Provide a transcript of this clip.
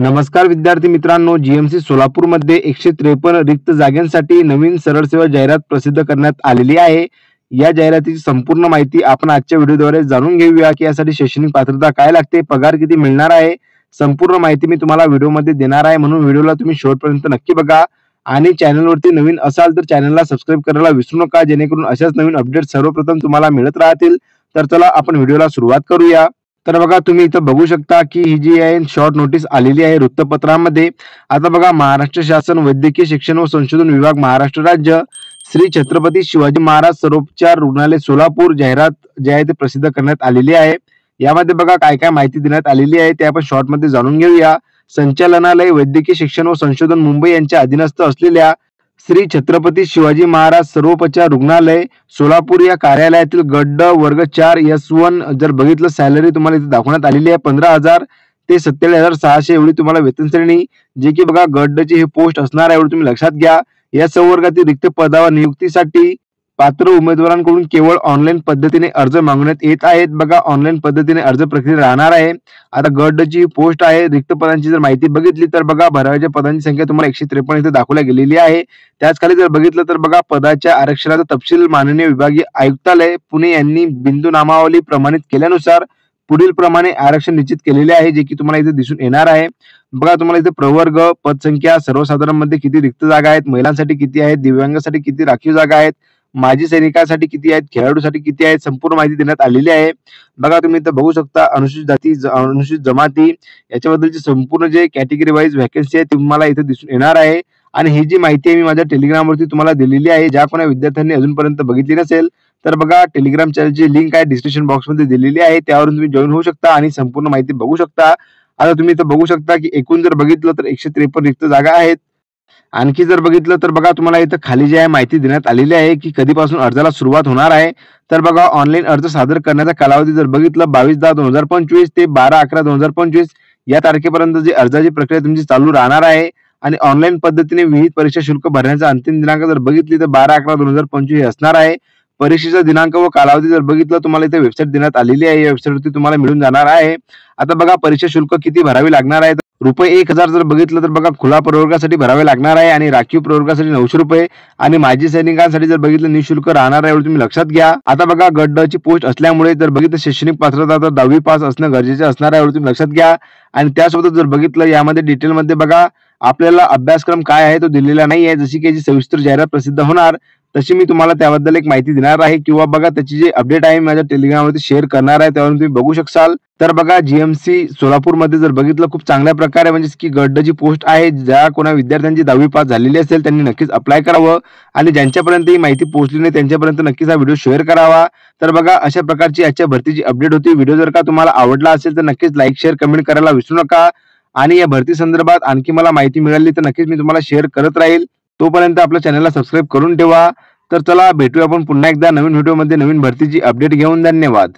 नमस्कार विद्यार्थी मित्रांनो, जीएमसी सोलापूरमध्ये 153 रिक्त जागांसाठी नवीन सरळ सेवा जाहिरात प्रसिद्ध करण्यात आलेली आहे। या जाहिरातीची संपूर्ण माहिती आपण आजच्या व्हिडिओद्वारे जाणून घेऊया की यासाठी शैक्षणिक पात्रता काय लागते, पगार किती मिळणार आहे, संपूर्ण माहिती मी तुम्हाला व्हिडिओमध्ये देणार आहे। म्हणून व्हिडिओला तुम्ही शेवटपर्यंत नक्की बघा आणि चॅनलवरती नवीन असाल तर चॅनलला सबस्क्राइब करायला विसरू नका, जेणेकरून अशाच नवीन अपडेट सर्वप्रथम तुम्हाला मिळत राहतील। तर चला आपण व्हिडिओला सुरुवात करूया। तर बघा, तुम्ही इथं बघू शकता की ही जी आहे शॉर्ट नोटीस आलेली आहे वृत्तपत्रामध्ये। आता बघा, महाराष्ट्र शासन वैद्यकीय शिक्षण व संशोधन विभाग महाराष्ट्र राज्य श्री छत्रपती शिवाजी महाराज सर्वोपचार रुग्णालय सोलापूर जाहिरात जे आहे ते प्रसिद्ध करण्यात आलेली आहे। यामध्ये बघा काय काय माहिती देण्यात आलेली आहे ते आपण शॉर्ट मध्ये जाणून घेऊया। संचालनालय वैद्यकीय शिक्षण व संशोधन मुंबई यांच्या अधीनस्थ असलेल्या श्री छत्रपती शिवाजी महाराज सर्वोपचार रुग्णालय सोलापूर या कार्यालयातील गट ड वर्ग 4 S1 जर बघितलं सॅलरी तुम्हाला इथे दाखवण्यात आलेली आहे 15,000 ते 47,600 एवढी तुम्हाला वेतन श्रेणी, जे की बघा गट ड ची ही पोस्ट असणार आहे एवढं तुम्ही लक्षात घ्या। या संवर्गातील रिक्त पदावर नियुक्तीसाठी पात्र उमेदवारांकडून केवळ ऑनलाईन पद्धतीने अर्ज मागवण्यात येत आहेत। बघा, ऑनलाईन पद्धतीने अर्ज प्रक्रिया राहणार आहे। आता गट ड ची पोस्ट आहे। रिक्त पदांची जर माहिती बघितली तर बघा, भरायच्या पदांची संख्या तुम्हाला 153 इथे दाखवल्या गेलेली आहे। त्याच खाली जर बघितलं तर बघा, पदाच्या आरक्षणाचा तपशील माननीय विभागीय आयुक्तालय पुणे यांनी बिंदू नामावली प्रमाणित केल्यानुसार पुढील प्रमाणे आरक्षण निश्चित केलेले आहे, जे की तुम्हाला इथे दिसून येणार आहे। बघा, तुम्हाला इथे प्रवर्ग, पदसंख्या, सर्वसाधारण मध्ये किती रिक्त जागा आहेत, महिलांसाठी किती आहेत, दिव्यांगांसाठी किती राखीव जागा आहेत, माजी सैनिकांसाठी किती आहेत, खेळाडूसाठी किती आहेत, संपूर्ण माहिती देण्यात आलेली आहे। बघा, तुम्ही इथं बघू शकता अनुसूचित जाती, अनुसूचित जमाती याच्याबद्दलची संपूर्ण जे कॅटेगरी वाईज व्हॅकन्सी आहे तुम्हाला इथे दिसून येणार आहे। आणि ही जी माहिती आहे मी माझ्या टेलिग्रामवरती तुम्हाला दिलेली आहे। ज्या कोणा विद्यार्थ्यांनी अजूनपर्यंत बघितली नसेल तर बघा, टेलिग्राम चॅनलची लिंक आहे डिस्क्रिप्शन बॉक्समध्ये दिलेली आहे, त्यावरून तुम्ही जॉईन होऊ शकता आणि संपूर्ण माहिती बघू शकता। आता तुम्ही इथं बघू शकता की एकूण जर बघितलं तर 153 रिक्त जागा आहेत। आणखी जर बघितलं तर बघा, तुम्हाला इथं खाली जी आहे माहिती देण्यात आलेली आहे की कधीपासून अर्जाला सुरुवात होणार आहे। तर बघा, ऑनलाईन अर्ज सादर करण्याचा कालावधी जर बघितलं 22/10/2025 ते 12/11/2025 या तारखेपर्यंत जी अर्जाची प्रक्रिया तुमची चालू राहणार आहे। आणि ऑनलाईन पद्धतीने विहित परीक्षा शुल्क भरण्याचा अंतिम दिनांक जर बघितली तर 12/11/2025 हे असणार आहे। परीक्षेचा दिनांक व कालावधी जर बघितलं तुम्हाला इथे वेबसाईट देण्यात आलेली आहे, या वेबसाईटवरती तुम्हाला मिळून जाणार आहे। आता बघा, परीक्षा शुल्क किती भरावे लागणार आहे, रुपये 1,000 जर बघितलं तर बघा खुला प्रवर्गासाठी भरावे लागणार आहे आणि राखीव प्रवर्गासाठी 900 रुपये आणि माजी सैनिकांसाठी जर बघितलं निःशुल्क राहणार आहे एवढं तुम्ही लक्षात घ्या। आता बघा, गट ड ची पोस्ट असल्यामुळे जर बघितलं शैक्षणिक पात्रता तर 10वी पास असणं गरजेचं असणार आहे एवढं तुम्ही लक्षात घ्या। आणि त्यासोबत जर बघितलं यामध्ये डिटेलमध्ये बघा, आपल्याला अभ्यासक्रम काय आहे तो दिलेला नाही आहे। जशी की याची सविस्तर जाहिरात प्रसिद्ध होणार तशी मी तुम्हाला त्याबद्दल एक माहिती देणार आहे किंवा बघा त्याची जी अपडेट आहे माझ्या टेलिग्रामवरती शेअर करणार आहे, त्यावरून तुम्ही बघू शकाल। तर बघा, जीएमसी सोलापूरमध्ये जर बघितलं खूप चांगल्या प्रकारे म्हणजे की गट ड ची पोस्ट आहे। ज्या कोणा विद्यार्थ्यांची 10वी पास झालेली असेल त्यांनी नक्कीच अप्लाय करावं आणि ज्यांच्यापर्यंत ही माहिती पोहोचली नाही त्यांच्यापर्यंत नक्कीच हा व्हिडिओ शेअर करावा। तर बघा, अशा प्रकारची आजच्या भरतीची अपडेट होती। व्हिडिओ जर का तुम्हाला आवडला असेल तर नक्कीच लाईक शेअर कमेंट करायला विसरू नका आणि या भरती संदर्भात आणखी मला माहिती मिळाली तर नक्कीच मी तुम्हाला शेअर करत राहील। तोपर्यंत आपल्या चॅनलला सबस्क्राइब करून ठेवा। तर चला भेटूया आपण पुन्हा एकदा नवीन व्हिडिओमध्ये नवीन भरतीची अपडेट घेऊन। धन्यवाद।